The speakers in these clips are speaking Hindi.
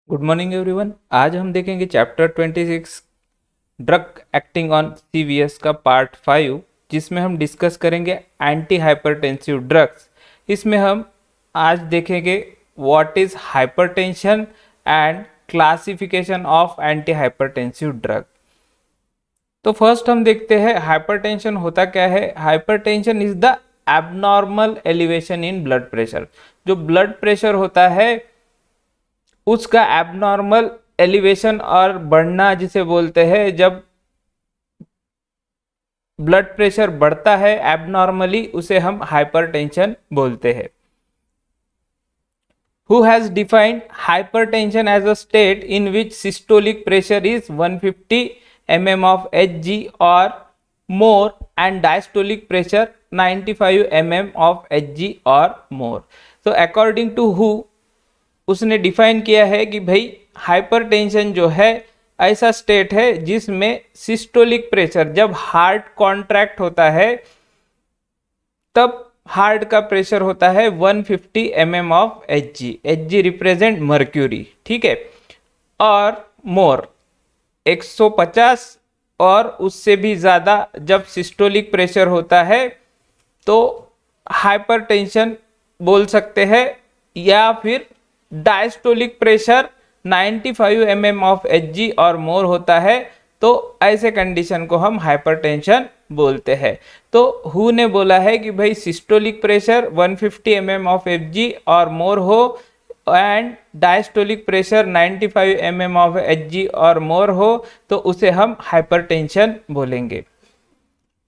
Good morning everyone. आज हम देखेंगे chapter 26 drug acting on CVS का पार्ट 5, जिसमें हम डिस्कस करेंगे एंटी हाइपरटेंसिव ड्रग्स। इसमें हम आज देखेंगे what is hypertension and classification of anti hypertensive drug. तो फर्स्ट हम देखते हैं हाइपरटेंशन होता क्या है। Hypertension is the abnormal elevation in blood pressure. जो ब्लड प्रेशर होता है उसका एबनॉर्मल एलिवेशन और बढ़ना जिसे बोलते हैं। जब ब्लड प्रेशर बढ़ता है एबनॉर्मली, उसे हम हाइपरटेंशन बोलते हैं। Who has defined hypertension as a state in which systolic pressure is 150 mm of Hg or more and diastolic pressure 95 mm of Hg or more। So according to who, उसने डिफाइन किया है कि भाई हाइपरटेंशन जो है ऐसा स्टेट है जिसमें सिस्टोलिक प्रेशर, जब हार्ट कॉन्ट्रैक्ट होता है तब हार्ट का प्रेशर होता है 150 mm of Hg। Hg represent mercury, ठीक है, और मोर 150 और उससे भी ज़्यादा जब सिस्टोलिक प्रेशर होता है तो हाइपरटेंशन बोल सकते हैं। या फिर diastolic pressure 95 mm of Hg और मोर होता है तो ऐसे कंडीशन को हम हाइपरटेंशन बोलते हैं। तो हु ने बोला है कि भाई systolic pressure 150 mm of Hg और मोर हो and diastolic pressure 95 mm of Hg और मोर हो तो उसे हम हाइपरटेंशन बोलेंगे।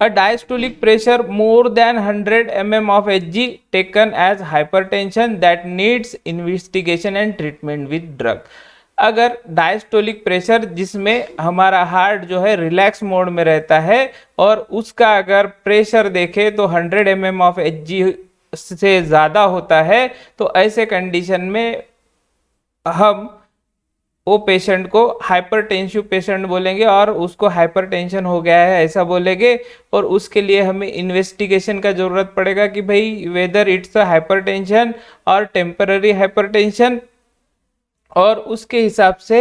A diastolic pressure more than 100 mm of Hg taken as hypertension that needs investigation and treatment with drug। अगर डायस्टोलिक प्रेशर जिसमें हमारा हार्ट जो है रिलैक्स मोड में रहता है और उसका अगर प्रेशर देखें तो 100 mm ऑफ Hg से ज़्यादा होता है तो ऐसे कंडीशन में हम वो पेशेंट को हाइपरटेंसिव पेशेंट बोलेंगे और उसको हाइपरटेंशन हो गया है ऐसा बोलेंगे। और उसके लिए हमें इन्वेस्टिगेशन का ज़रूरत पड़ेगा कि भाई वेदर इट्स अ हाइपरटेंशन और टेम्पररी हाइपरटेंशन, और उसके हिसाब से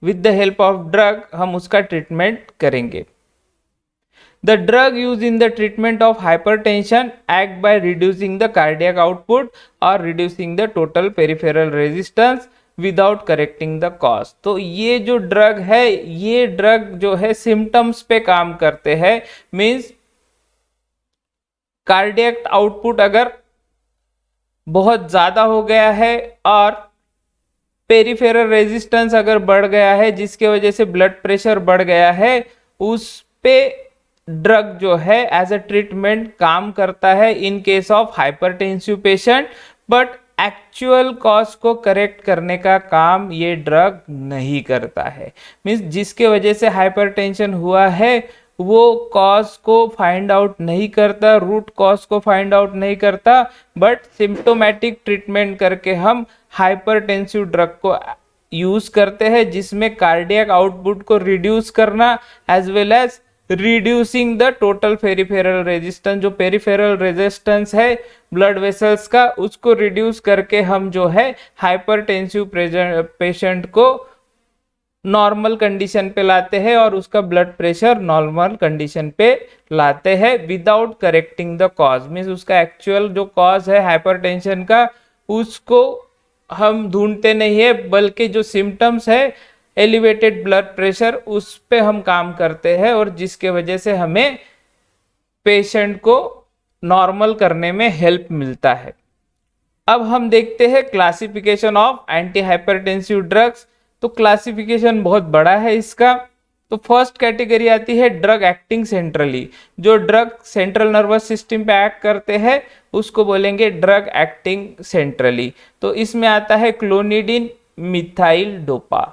with the help of drug हम उसका ट्रीटमेंट करेंगे। The drug used in the treatment of hypertension act by reducing the cardiac output or reducing the total peripheral resistance without correcting the cause. तो ये जो ड्रग है, ये ड्रग जो है सिम्टम्स पे काम करते हैं। मींस कार्डियक आउटपुट अगर बहुत ज्यादा हो गया है और पेरिफेरल रेजिस्टेंस अगर बढ़ गया है जिसके वजह से ब्लड प्रेशर बढ़ गया है, उस पे ड्रग जो है एज अ ट्रीटमेंट काम करता है in case of hypertensive patient. But actual cause को करेक्ट करने का काम ये ड्रग नहीं करता है। मींस जिसके वजह से हाइपरटेंशन हुआ है वो कॉज को फाइंड आउट नहीं करता, रूट कॉज को फाइंड आउट नहीं करता, बट सिम्टोमेटिक ट्रीटमेंट करके हम हाइपरटेंसिव ड्रग को यूज करते हैं जिसमें कार्डियक आउटपुट को रिड्यूस करना as well as reducing the total peripheral resistance. जो पेरिफेरल रेजिस्टेंस है ब्लड वेसल्स का उसको रिड्यूस करके हम जो है हाइपरटेंसिव पेशेंट को नॉर्मल कंडीशन पे लाते हैं और उसका ब्लड प्रेशर नॉर्मल कंडीशन पे लाते हैं without correcting the cause. Means उसका एक्चुअल जो कॉज है हाइपरटेंशन का उसको हम ढूंढते नहीं है, बल्कि जो सिम्टम्स है एलिवेटेड ब्लड प्रेशर उस पे हम काम करते हैं और जिसके वजह से हमें पेशेंट को नॉर्मल करने में हेल्प मिलता है। अब हम देखते हैं classification of anti hypertensive drugs. तो क्लासिफिकेशन बहुत बड़ा है इसका। तो फर्स्ट कैटेगरी आती है ड्रग एक्टिंग सेंट्रली। जो ड्रग सेंट्रल नर्वस सिस्टम पे एक्ट करते हैं उसको बोलेंगे ड्रग एक्टिंग सेंट्रली। तो इसमें आता है क्लोनिडिन, मिथाइल डोपा।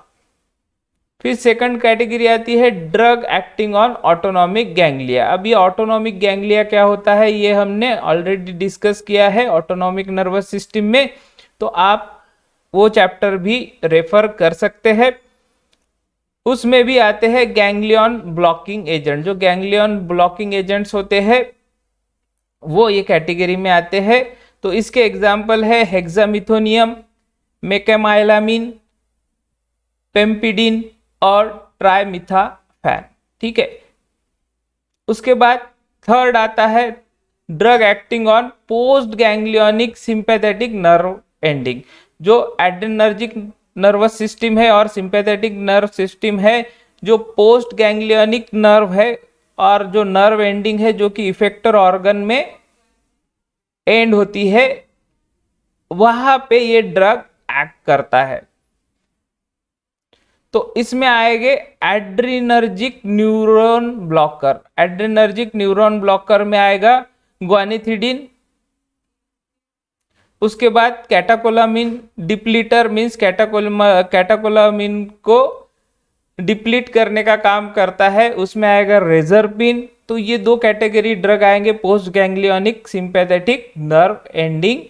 फिर सेकंड कैटेगरी आती है drug acting on autonomic ganglia. अब ये ऑटोनॉमिक गैंग्लिया क्या होता है ये हमने ऑलरेडी डिस्कस किया है ऑटोनॉमिक नर्वस सिस्टम में, तो आप वो चैप्टर भी रेफर कर सकते हैं। उसमें भी आते हैं गैंग्लियन ब्लॉकिंग एजेंट। जो गैंग्लियन ब्लॉकिंग एजेंट्स होते हैं वो ये कैटेगरी में आते हैं। तो इसके एग्जाम्पल है हेक्सामिथोनियम, मेकेमाइलामिन, पेम्पिडिन और ट्राइमिथाफैन। ठीक है, उसके बाद थर्ड आता है drug acting on post ganglionic sympathetic nerve ending. जो एड्रेनर्जिक नर्वस सिस्टम है और सिंपैथेटिक नर्व सिस्टम है, जो पोस्ट गैंग्लियोनिक नर्व है और जो नर्व एंडिंग है जो कि इफेक्टर ऑर्गन में एंड होती है, वहां पे ये ड्रग एक्ट करता है। तो इसमें आएंगे adrenergic neuron blocker. Adrenergic neuron blocker में आएगा ग्वानिथिडिन। उसके बाद कैटाकोलामिन डिप्लीटर मीन्स कैटाकोलामिन को डिप्लीट करने का काम करता है, उसमें आएगा रेजरपिन। तो ये दो कैटेगरी ड्रग आएंगे post ganglionic sympathetic nerve ending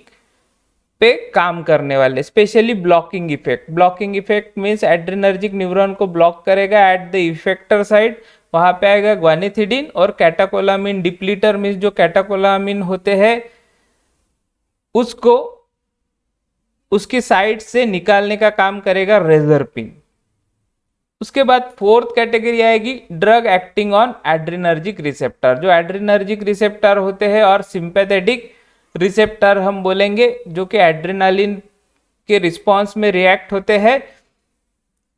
पे काम करने वाले, specially blocking effect. Blocking effect means adrenergic neuron को ब्लॉक करेगा एट द इफेक्टर साइड, वहां पे आएगा ग्वानिथिडिन। और कैटाकोलामिन डिप्लीटर मीन्स जो कैटाकोलामिन होते हैं उसको उसकी साइड से निकालने का काम करेगा रेजरपिन। उसके बाद फोर्थ कैटेगरी आएगी drug acting on adrenergic receptor. जो एड्रेनर्जिक रिसेप्टर होते हैं और सिंपैथेटिक रिसेप्टर हम बोलेंगे, जो कि एड्रेनालिन के रिस्पांस में रिएक्ट होते हैं।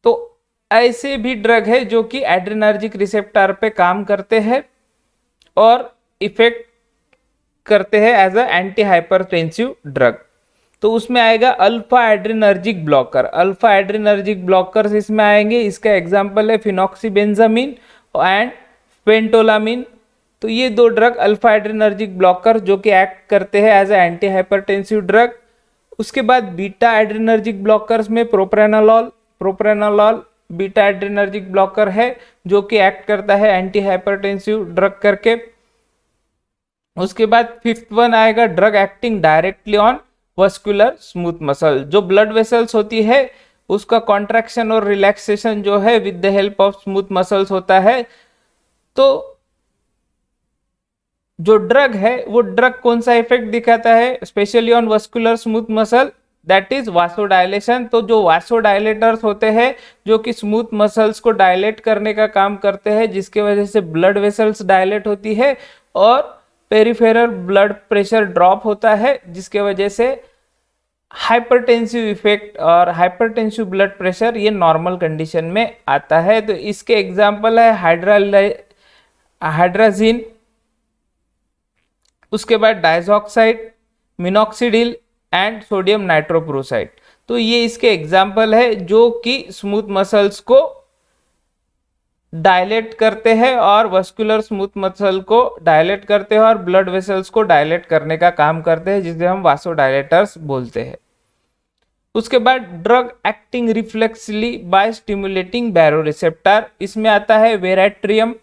तो ऐसे भी ड्रग है जो कि एड्रेनर्जिक रिसेप्टर पे काम करते हैं और इफेक्ट करते हैं as a anti hypertensive drug. तो उसमें आएगा alpha adrenergic blocker. Alpha adrenergic blockers इसमें आएंगे, इसका एग्जांपल है फिनॉक्सीबेंजामिन एंड पेंटोलामिन। तो ये दो ड्रग अल्फा एड्रेनर्जिक ब्लॉकर जो कि एक्ट करते हैं as a anti hypertensive drug. उसके बाद बीटा एड्रेनर्जिक ब्लॉकर्स में प्रोप्रेनालॉल बीटा एड्रेनर्जिक ब्लॉकर है जो कि एक्ट करता है एंटी हाइपरटेंसिव ड्रग करके। उसके बाद फिफ्थ वन आएगा drug acting directly on vascular smooth muscle. जो ब्लड वेसल्स होती है उसका कॉन्ट्रैक्शन और रिलैक्सेशन जो है with the help of smooth muscles होता है। तो जो ड्रग है वो ड्रग कौन सा इफेक्ट दिखाता है especially on vascular smooth muscle, that is vasodilation. तो जो वासोडायलेटर्स होते हैं जो कि स्मूथ मसल्स को डायलेट करने का काम करते हैं, जिसके वजह से ब्लड वेसल्स डायलेट होती है और पेरिफेरल ब्लड प्रेशर ड्रॉप होता है, जिसके वजह से हाइपरटेंसिव इफेक्ट और हाइपरटेंसिव ब्लड प्रेशर ये नॉर्मल कंडीशन में आता है। तो इसके एग्जांपल है हाइड्राजिन, उसके बाद डाइजॉक्साइड, मिनॉक्सिडिल एंड सोडियम नाइट्रोप्रोसाइड। तो ये इसके एग्जांपल है जो कि स्मूथ मसल्स को डायलेट करते हैं और वस्कुलर स्मूथ मसल को डायलेट करते हैं और ब्लड वेसल्स को डायलेट करने का काम करते हैं, जिसे हम वासोडायलेटर्स बोलते हैं। उसके बाद drug acting reflexly by stimulating baroreceptor, इसमें आता है वेराट्रियम।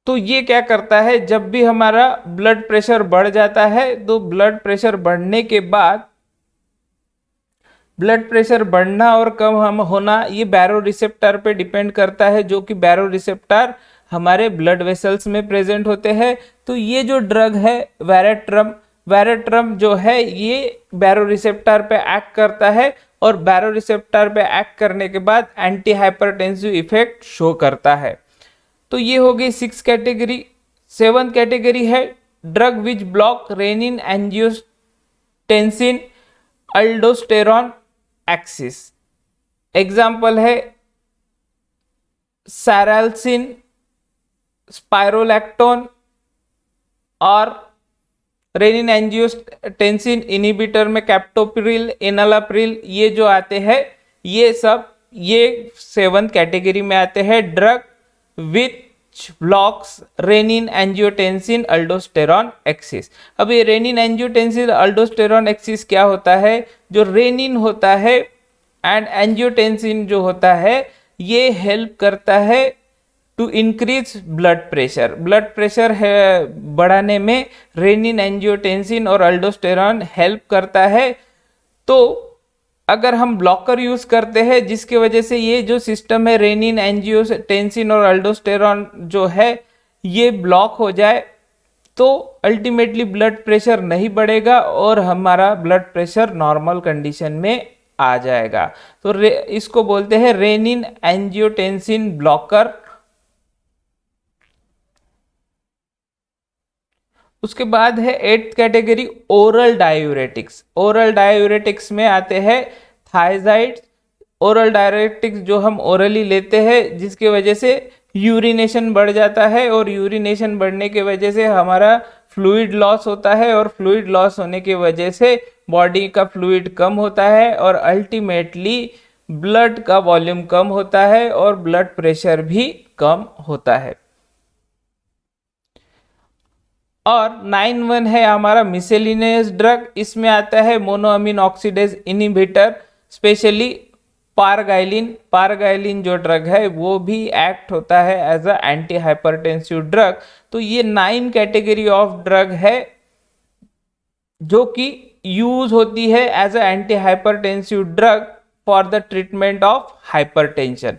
तो ये क्या करता है, जब भी हमारा ब्लड प्रेशर बढ़ जाता है तो ब्लड प्रेशर बढ़ने के बाद ब्लड प्रेशर बढ़ना और कम हम होना ये बैरो रिसेप्टर पे डिपेंड करता है, जो कि बैरो रिसेप्टर हमारे ब्लड वेसल्स में प्रेजेंट होते हैं। तो ये जो ड्रग है वेरेट्रम जो है ये बैरो रिसेप्टर पे एक्ट करता है और बैरो रिसेप्टर पे एक्ट करने के बाद एंटी हाइपरटेंसिव इफेक्ट शो करता है। तो ये हो गई 6 कैटेगरी। 7th कैटेगरी है drug which block renin angiotensin aldosterone axis. Example है सैराल्सिन, स्पाइरोलैक्टोन और रेनिन एंजियोटेंसिन इनहिबिटर में कैप्टोप्रिल, एनालाप्रिल, ये जो आते हैं ये सब ये 7th कैटेगरी में आते हैं drug which blocks renin angiotensin aldosterone axis. अब ये रेनिन एंजियोटेंसिन अल्डोस्टेरॉन एक्सिस क्या होता है, जो रेनिन होता है एंड एंजियोटेंसिन जो होता है ये हेल्प करता है to increase blood pressure. Blood pressure है बढ़ाने में रेनिन एंजियोटेंसिन और अल्डोस्टेरॉन हेल्प करता है। तो अगर हम ब्लॉकर यूज करते हैं जिसकी वजह से ये जो सिस्टम है रेनिन एंजियोटेंसिन और अल्डोस्टेरॉन जो है ये ब्लॉक हो जाए, तो अल्टीमेटली ब्लड प्रेशर नहीं बढ़ेगा और हमारा ब्लड प्रेशर नॉर्मल कंडीशन में आ जाएगा। तो इसको बोलते हैं रेनिन एंजियोटेंसिन ब्लॉकर। उसके बाद है 8th category oral diuretics. Oral diuretics में आते हैं थायजाइड्स। ओरल डायूरेटिक्स जो हम ओरली लेते हैं जिसकी वजह से यूरिनेशन बढ़ जाता है, और यूरिनेशन बढ़ने की वजह से हमारा फ्लूइड लॉस होता है, और फ्लूइड लॉस होने की वजह से बॉडी का फ्लूइड कम होता है, और अल्टीमेटली ब्लड का वॉल्यूम कम होता है और ब्लड प्रेशर भी कम होता है। और 9(1) है हमारा मिसेलिनियस ड्रग। इसमें आता है monoamine oxidase inhibitor, specially pargyline. Pargyline जो ड्रग है वो भी एक्ट होता है as a anti hypertensive drug. तो ये 9 कैटेगरी ऑफ ड्रग है जो कि यूज होती है as a anti hypertensive drug for the treatment of hypertension.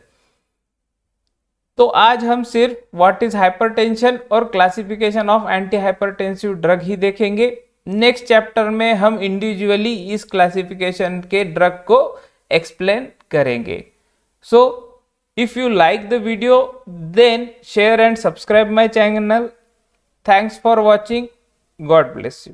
तो आज हम सिर्फ व्हाट इज हाइपरटेंशन और classification of anti hypertensive drug ही देखेंगे। नेक्स्ट चैप्टर में हम इंडिविजुअली इस क्लासिफिकेशन के ड्रग को एक्सप्लेन करेंगे। So if you like the video then share and subscribe my channel. Thanks for watching. God bless you.